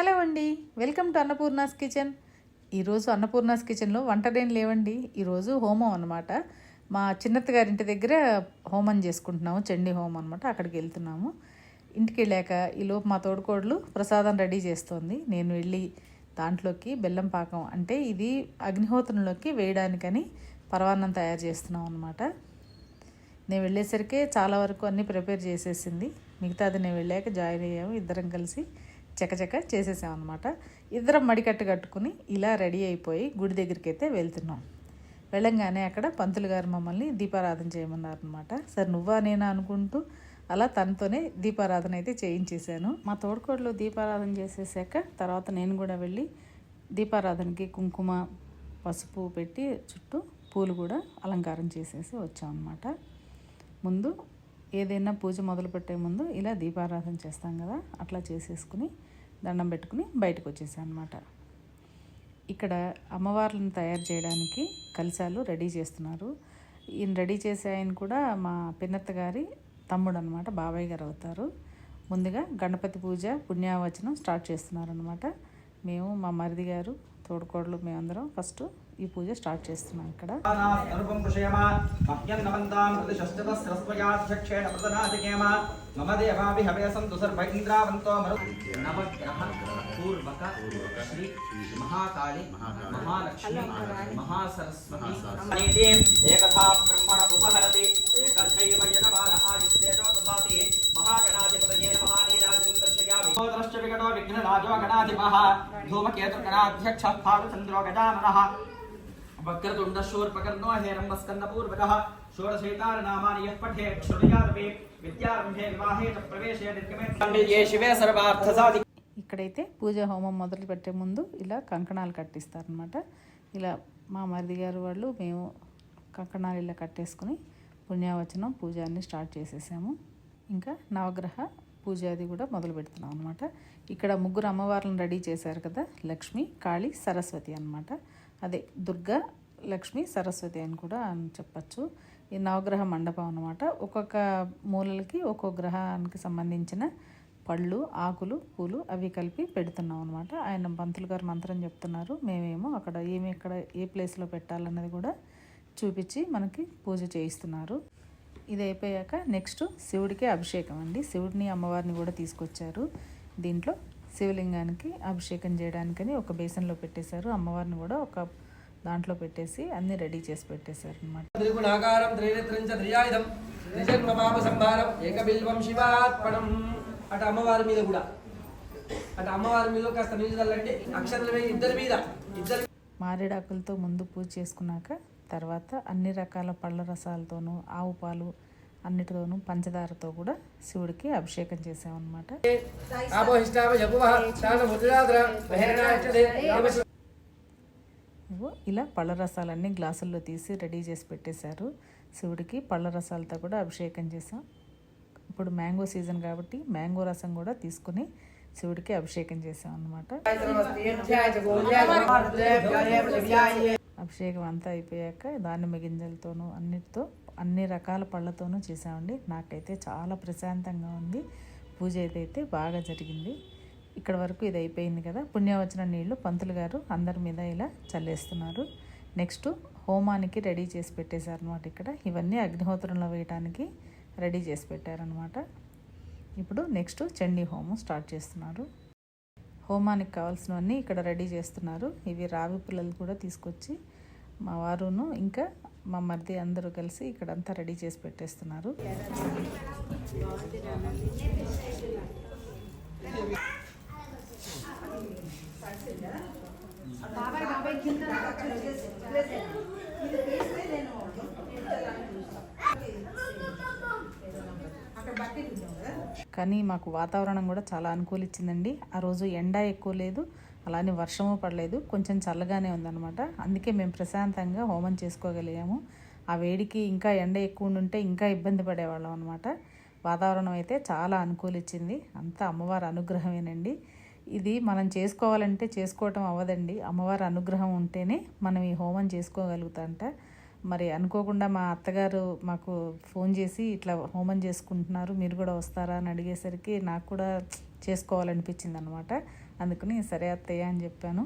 Hello అండి, welcome to Annapurna's kitchen. ఈరోజు అన్నపూర్ణాస్ కిచెన్లో వంటలేం లేవండి. ఈరోజు హోమం అనమాట. మా చిన్నత్త గారింటి దగ్గర హోమం చేసుకుంటున్నాము, చండీ హోమం అనమాట. అక్కడికి వెళ్తున్నాము. ఇంటికి వెళ్ళాక ఈలోపు మా తోడుకోడలు ప్రసాదం రెడీ చేస్తోంది. నేను వెళ్ళి దాంట్లోకి బెల్లం పాకం, అంటే ఇది అగ్నిహోత్రంలోకి వేయడానికని పరవాన్నం తయారు చేస్తున్నాం అనమాట. నేను వెళ్ళేసరికి చాలా వరకు అన్నీ ప్రిపేర్ చేసేసింది. మిగతాది నేను వెళ్ళాక జాయిన్ అయ్యాము. ఇద్దరం కలిసి చకచక చేసేసామన్నమాట. ఇద్దరం మడికట్టు కట్టుకుని ఇలా రెడీ అయిపోయి గుడి దగ్గరికి అయితే వెళ్తున్నాం. వెళ్ళంగానే అక్కడ పంతులు గారు మమ్మల్ని దీపారాధన చేయమన్నారనమాట. సరే నువ్వా నేనా అనుకుంటూ అలా తనతోనే దీపారాధన అయితే చేయించేశాను. మా తోడుకోడలు దీపారాధన చేసేసాక తర్వాత నేను కూడా వెళ్ళి దీపారాధనకి కుంకుమ పసుపు పెట్టి చుట్టూ పూలు కూడా అలంకారం చేసేసి వచ్చామన్నమాట. ముందు ఏదైనా పూజ మొదలుపెట్టే ముందు ఇలా దీపారాధన చేస్తాం కదా, అట్లా చేసేసుకుని దండం పెట్టుకుని బయటకు వచ్చేసాను అనమాట. ఇక్కడ అమ్మవార్లను తయారు చేయడానికి కలశాలు రెడీ చేస్తున్నారు. ఈయన రెడీ చేసే ఆయన కూడా మా పిన్నత్త గారి తమ్ముడు అనమాట, బాబాయ్ గారు అవుతారు. ముందుగా గణపతి పూజ పుణ్యావచనం స్టార్ట్ చేస్తున్నారనమాట. మేము మా మరిది గారు తోడుకోడలు మేమందరం ఫస్ట్ ఈ పూజ స్టార్ట్ చేస్తున్నాం. ఇక్కడ మమ దేవాభి హవేసంతు సర్వ ఇంద్రావంతో నవగ్రహ పూర్వక శ్రీ మహాకాళి మహాలక్ష్మి మహాసరస్వతి ఏకథా బ్రహ్మణ ఉపహరతి ఏకథైవ యతమాన ఆయుస్తేజో తథాతి మహాగణాధిపతయే నమః నీరాజం దర్శయామి. గోత్రశ్చ వికటో విఘ్నరాజో గణాధిపః ధూమకేతు గణాధ్యక్షః భానుచంద్రో గజాననః వక్రతుండ శూర్పకర్ణో హేరంబస్కందపూర్వకః షోడశైతారనామాని యః పఠేత్ శృణుయాదపి విద్యారంభే వివాహే చ ప్రవేశే నిర్గమే పండితే శివే సర్వార్థసాధి. ఇక్కడైతే పూజ హోమం మొదలు పెట్టే ముందు ఇలా కంకణాలు కట్టిస్తారనమాట. ఇలా మా మరిది గారు వాళ్ళు మేము కంకణాలు ఇలా కట్టేసుకుని పుణ్యావచనం పూజ అన్ని స్టార్ట్ చేసేసాము. ఇంకా నవగ్రహ పూజ అది కూడా మొదలు పెడుతున్నాం అనమాట. ఇక్కడ ముగ్గురు అమ్మవార్లను రెడీ చేశారు కదా, లక్ష్మి, కాళి, సరస్వతి అనమాట. అదే దుర్గా, లక్ష్మి, సరస్వతి అని కూడా చెప్పచ్చు. ఈ నవగ్రహ మండపం అనమాట. ఒక్కొక్క మూలలకి ఒక్కొక్క గ్రహానికి సంబంధించిన పళ్ళు, ఆకులు, పూలు అవి కలిపి పెడుతున్నాం అనమాట. ఆయన పంతులు గారు మంత్రం చెప్తున్నారు, మేమేమో అక్కడ ఎక్కడ ఏ ప్లేస్లో పెట్టాలన్నది కూడా చూపించి మనకి పూజ చేయిస్తున్నారు. ఇది అయిపోయాక నెక్స్ట్ శివుడికి అభిషేకం అండి. శివుడిని అమ్మవారిని కూడా తీసుకొచ్చారు. దీంట్లో శివలింగానికి అభిషేకం చేయడానికని ఒక బేసన్లో పెట్టేశారు. అమ్మవారిని కూడా ఒక దాంట్లో పెట్టేసి అన్ని రెడీ చేసి పెట్టేశారు అనమాట. అటు అమ్మవారి మీద కూడా అమ్మవారి మీద కాస్త నీళ్ళంటే అక్షరాలు ఇద్దరి మీద మారేడాకులతో ముందు పూజ చేసుకున్నాక తర్వాత అన్ని రకాల పళ్ళ రసాలతోనూ ఆవు పాలు అన్నిటితోనూ పంచదారతో కూడా శివుడికి అభిషేకం చేసామన్నమాట. ఇలా పళ్ళ రసాలన్నీ గ్లాసుల్లో తీసి రెడీ చేసి పెట్టేశారు. శివుడికి పళ్ళ రసాలతో కూడా అభిషేకం చేసాం. ఇప్పుడు మ్యాంగో సీజన్ కాబట్టి మ్యాంగో రసం కూడా తీసుకుని శివుడికి అభిషేకం చేసాం అన్నమాట. అభిషేకం అంతా అయిపోయాక దానిమ్మ గింజలతోనూ అన్నిటితో అన్ని రకాల పళ్ళతోనూ చేసామండి. నాకైతే చాలా ప్రశాంతంగా ఉంది. పూజ అయితే బాగా జరిగింది. ఇక్కడ వరకు ఇది అయిపోయింది కదా. పుణ్యవచన నీళ్లు పంతులు గారు అందరి మీద ఇలా చల్లేస్తున్నారు. నెక్స్ట్ హోమానికి రెడీ చేసి పెట్టేశారనమాట. ఇక్కడ ఇవన్నీ అగ్నిహోత్రంలో వేయడానికి రెడీ చేసి పెట్టారనమాట. ఇప్పుడు నెక్స్ట్ చండీ హోమం స్టార్ట్ చేస్తున్నారు. హోమానికి కావాల్సినవన్నీ ఇక్కడ రెడీ చేస్తున్నారు. ఇవి రావి పుల్లలు కూడా తీసుకొచ్చి మా వారును ఇంకా మా మరిది అందరూ కలిసి ఇక్కడంతా రెడీ చేసి పెట్టేస్తున్నారు. కానీ మాకు వాతావరణం కూడా చాలా అనుకూలించిందండి. ఆ రోజు ఎండ ఎక్కువ లేదు, అలానే వర్షము పడలేదు, కొంచెం చల్లగానే ఉందన్నమాట. అందుకే మేము ప్రశాంతంగా హోమం చేసుకోగలిగాము. ఆ వేడికి ఇంకా ఎండ ఎక్కువ ఉంటే ఇంకా ఇబ్బంది పడేవాళ్ళం అనమాట. వాతావరణం అయితే చాలా అనుకూలించింది. అంతా అమ్మవారి అనుగ్రహమేనండి. ఇది మనం చేసుకోవాలంటే చేసుకోవటం అవ్వదండి. అమ్మవారి అనుగ్రహం ఉంటేనే మనం ఈ హోమం చేసుకోగలుగుతాంట. మరి అనుకోకుండా మా అత్తగారు మాకు ఫోన్ చేసి ఇట్లా హోమం చేసుకుంటున్నారు, మీరు కూడా వస్తారా అని అడిగేసరికి నాకు కూడా చేసుకోవాలనిపించింది అనమాట. అందుకని సరే అత్తయ్య అని చెప్పాను.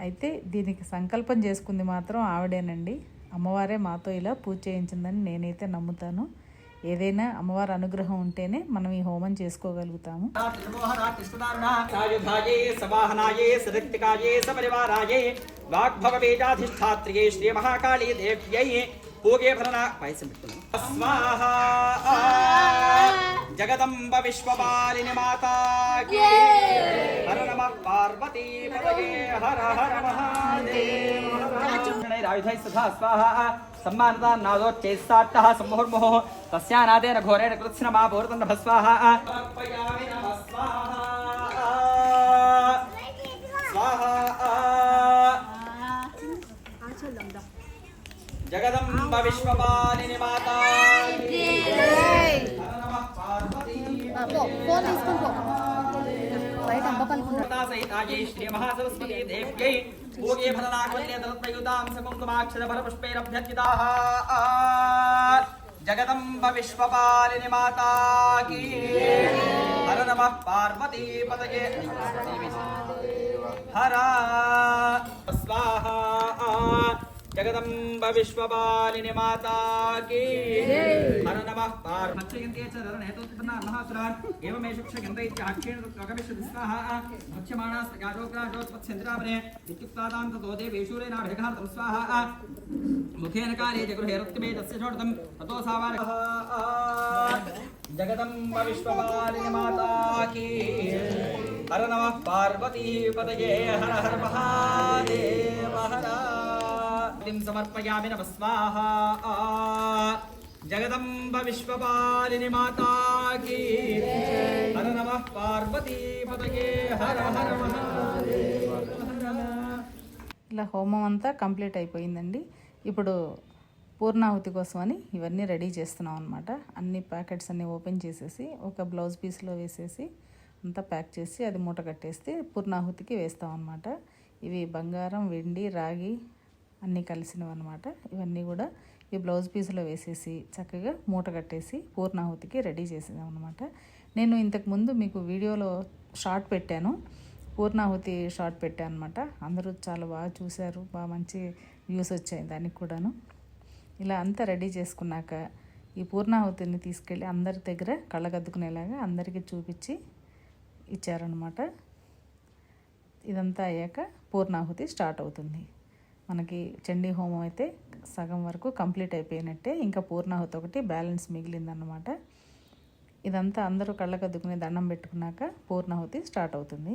అయితే దీనికి సంకల్పం చేసుకుంది మాత్రం ఆవిడేనండి. అమ్మవారే మాతో ఇలా పూజ చేయించిందని నేనైతే నమ్ముతాను. ఏదైనా అమ్మవారి అనుగ్రహం ఉంటేనే మనం ఈ హోమం చేసుకోగలుగుతాము. వాగ్భవబీజాధిష్ఠాత్రియే శ్రీ మహాకాళీ దేవ్యై పూగే ఫలనా పాయసం స్వాహా జగదంబ విశ్వపాలిని మాతా కీ హర నమః పార్వతీ పతయే హర హర మహాదేవ ఆయుధై సదా స్వాహా सम्मानता नादोच्चैस्साट्टः सम्मुहुर्मुहुः तस्यानादेन घोरेण कृत्स्नमा भूर्तन्न भस्वाहा समर्पयामि नमः स्वाहा स्वाहा जगदम्ब विश्वपालिनी माता की जय नमः पार्वती फोन इसको बयట అంబపల్కుంటా సహితాయై శ్రీ మహాసరస్వతీ దేవ్యై భోగే ఫలనాకల్య దళత్రయుతాం సకుంకుమాక్షర ఫలపుష్పైరభ్యర్చితాః జగదంబ విశ్వపాలిని మాతా కీ హర నమః పార్వతీ పతయే హర స్వాహా జగదంబ విశ్వపాలిని మాతా కీ హర నమః పార్వతీ చరణేతోత్పన్న మహాసురాన్ ఏవమేషు క్షగంధైత్యాక్షేణ త్వగమిషు స్వాహా భక్ష్యమాణాస్తగారోగ్రాజోత్పత్స్యంద్రావనే ఇత్యుక్తాదాంతతో దేవేషూరేణాభిఘాతం స్వాహా ముఖేన కాలే జగృహేరత్తిమే తస్య షోడతం తతో సావార జగదంబ విశ్వపాలిని మాతా కీ హర నమః పార్వతీ పతయే హర హర మహాదేవ హర సమర్పయామి నమః స్వాహా జగదంబ విశ్వపాలిని మాతా కీ హర నమః పార్వతీ పతయే హర హర మహాదేవ హర. ఇలా హోమం అంతా కంప్లీట్ అయిపోయిందండి. ఇప్పుడు పూర్ణాహుతి కోసం అని ఇవన్నీ రెడీ చేస్తున్నాం అనమాట. అన్ని ప్యాకెట్స్ అన్నీ ఓపెన్ చేసేసి ఒక బ్లౌజ్ పీస్లో వేసేసి అంతా ప్యాక్ చేసి అది మూట కట్టేస్తే పూర్ణాహుతికి వేస్తాం అనమాట. ఇవి బంగారం, వెండి, రాగి అన్నీ కలిసినవి అనమాట. ఇవన్నీ కూడా ఈ బ్లౌజ్ పీస్లో వేసేసి చక్కగా మూట కట్టేసి పూర్ణాహుతికి రెడీ చేసేదాం అనమాట. నేను ఇంతకుముందు మీకు వీడియోలో షార్ట్ పెట్టాను, పూర్ణాహుతి షార్ట్ పెట్టాను అనమాట. అందరూ చాలా బాగా చూశారు, బాగా మంచి వ్యూస్ వచ్చాయి దానికి కూడాను. ఇలా అంతా రెడీ చేసుకున్నాక ఈ పూర్ణాహుతిని తీసుకెళ్ళి అందరి దగ్గర కళ్ళగద్దుకునేలాగా అందరికీ చూపించి ఇచ్చారనమాట. ఇదంతా అయ్యాక పూర్ణాహుతి స్టార్ట్ అవుతుంది. మనకి చండీ హోమం అయితే సగం వరకు కంప్లీట్ అయిపోయినట్టే. ఇంకా పూర్ణాహుతి ఒకటి బ్యాలెన్స్ మిగిలిందన్నమాట. ఇదంతా అందరూ కళ్ళకద్దుకుని దండం పెట్టుకున్నాక పూర్ణాహుతి స్టార్ట్ అవుతుంది.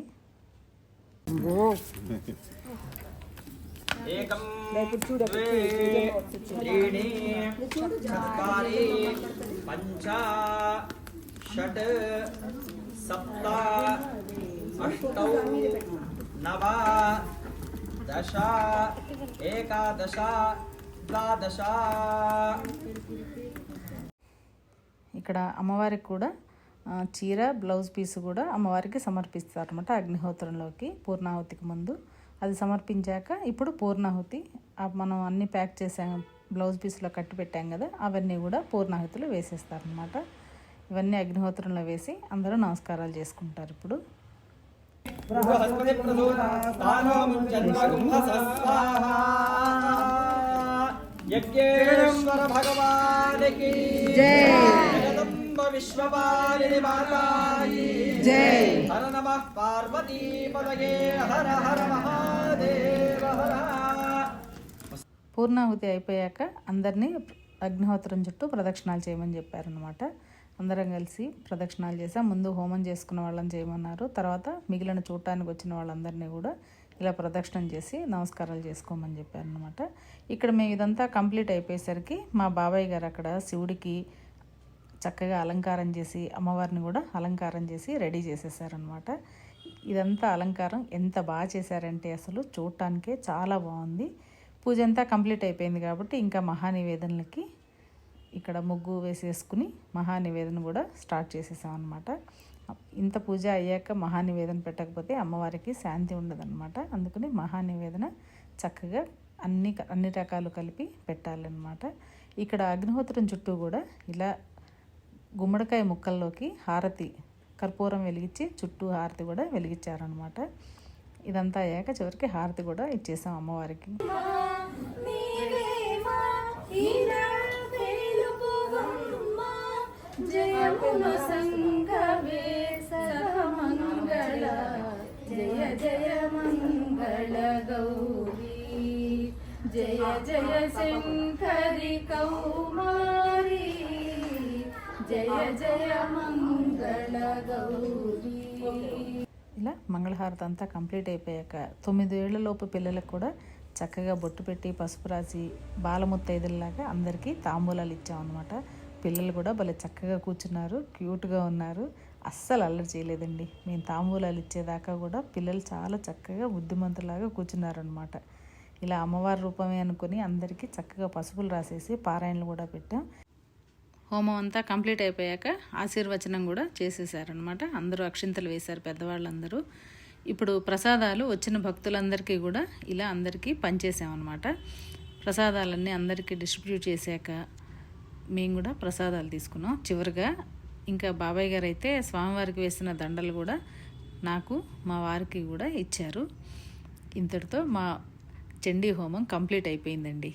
ఏకం ద్వే త్రీణి చత్వారి పంచ షట్ సప్త అష్టౌ నవ దశ ఏకాదశ ద్వాదశ. ఇక్కడ అమ్మవారికి కూడా చీర, బ్లౌజ్ పీస్ కూడా అమ్మవారికి సమర్పిస్తారనమాట అగ్నిహోత్రంలోకి పూర్ణాహుతికి ముందు. అది సమర్పించాక ఇప్పుడు పూర్ణాహుతి మనం అన్నీ ప్యాక్ చేసాం, బ్లౌజ్ పీస్లో కట్టి పెట్టాం కదా, అవన్నీ కూడా పూర్ణాహుతిలో వేసేస్తారనమాట. ఇవన్నీ అగ్నిహోత్రంలో వేసి అందరూ నమస్కారాలు చేసుకుంటారు. ఇప్పుడు యజ్ఞేశ్వర భగవానికి జై. జగదంబ విశ్వపాలిని మాతాకి జై. హర నమః పార్వతీ పతయే హర హర మహాదేవ హర. పూర్ణాహుతి అయిపోయాక అందరినీ అగ్నిహోత్రం చుట్టూ ప్రదక్షిణాలు చేయమని చెప్పారనమాట. అందరం కలిసి ప్రదక్షిణాలు చేసాం. ముందు హోమం చేసుకున్న వాళ్ళని చేయమన్నారు. తర్వాత మిగిలిన చూడటానికి వచ్చిన వాళ్ళందరినీ కూడా ఇలా ప్రదక్షిణం చేసి నమస్కారాలు చేసుకోమని చెప్పారనమాట. ఇక్కడ మేము ఇదంతా కంప్లీట్ అయిపోయేసరికి మా బాబాయ్ గారు అక్కడ శివుడికి చక్కగా అలంకారం చేసి అమ్మవారిని కూడా అలంకారం చేసి రెడీ చేసేసారనమాట. ఇదంతా అలంకారం ఎంత బాగా చేశారంటే అసలు చూడటానికే చాలా బాగుంది. పూజ అంతా కంప్లీట్ అయిపోయింది కాబట్టి ఇంకా మహానివేదనలకి ఇక్కడ ముగ్గు వేసేసుకుని మహానివేదన కూడా స్టార్ట్ చేసేసాం అనమాట. ఇంత పూజ అయ్యాక మహానివేదన పెట్టకపోతే అమ్మవారికి శాంతి ఉండదన్నమాట. అందుకని మహానివేదన చక్కగా అన్ని రకాలు కలిపి పెట్టాలన్నమాట. ఇక్కడ అగ్నిహోత్రం చుట్టూ కూడా ఇలా గుమ్మడికాయ ముక్కల్లోకి హారతి కర్పూరం వెలిగించి చుట్టూ హారతి కూడా వెలిగించారనమాట. ఇదంతా అయ్యాక చివరికి హారతి కూడా ఇచ్చేసాం అమ్మవారికి. జయమును సంగవే సర్వమంగళ జయ జయ మంగళ గౌరీ జయ జయ శంకరి కౌమారి జయ జయ మంగళ గౌరీ. ఇలా మంగళహారతి అంతా కంప్లీట్ అయిపోయాక 9 ఏళ్లలోపు పిల్లలకు కూడా చక్కగా బొట్టు పెట్టి పసుపు రాసి బాలముత్తైదుల్లాగా అందరికీ తాంబూలాలు ఇచ్చామన్నమాట. పిల్లలు కూడా భలే చక్కగా కూర్చున్నారు, క్యూట్గా ఉన్నారు, అస్సలు అల్లరి చేయలేదండి. మేము తాంబూలాలు ఇచ్చేదాకా కూడా పిల్లలు చాలా చక్కగా బుద్ధిమంతులాగా కూర్చున్నారనమాట. ఇలా అమ్మవారి రూపమే అనుకుని అందరికీ చక్కగా పసుపులు రాసేసి పారాయణలు కూడా పెట్టాం. హోమం అంతా కంప్లీట్ అయిపోయాక ఆశీర్వచనం కూడా చేసేసారనమాట. అందరూ అక్షింతలు వేశారు పెద్దవాళ్ళందరూ. ఇప్పుడు ప్రసాదాలు వచ్చిన భక్తులందరికీ కూడా ఇలా అందరికీ పంచేసామన్నమాట. ప్రసాదాలన్నీ అందరికీ డిస్ట్రిబ్యూట్ చేశాక మేము కూడా ప్రసాదాలు తీసుకున్నాం. చివరిగా ఇంకా బాబాయ్ గారు అయితే స్వామివారికి వేసిన దండలు కూడా నాకు మా వారికి కూడా ఇచ్చారు. ఇంతటితో మా చండీ హోమం కంప్లీట్ అయిపోయిందండి.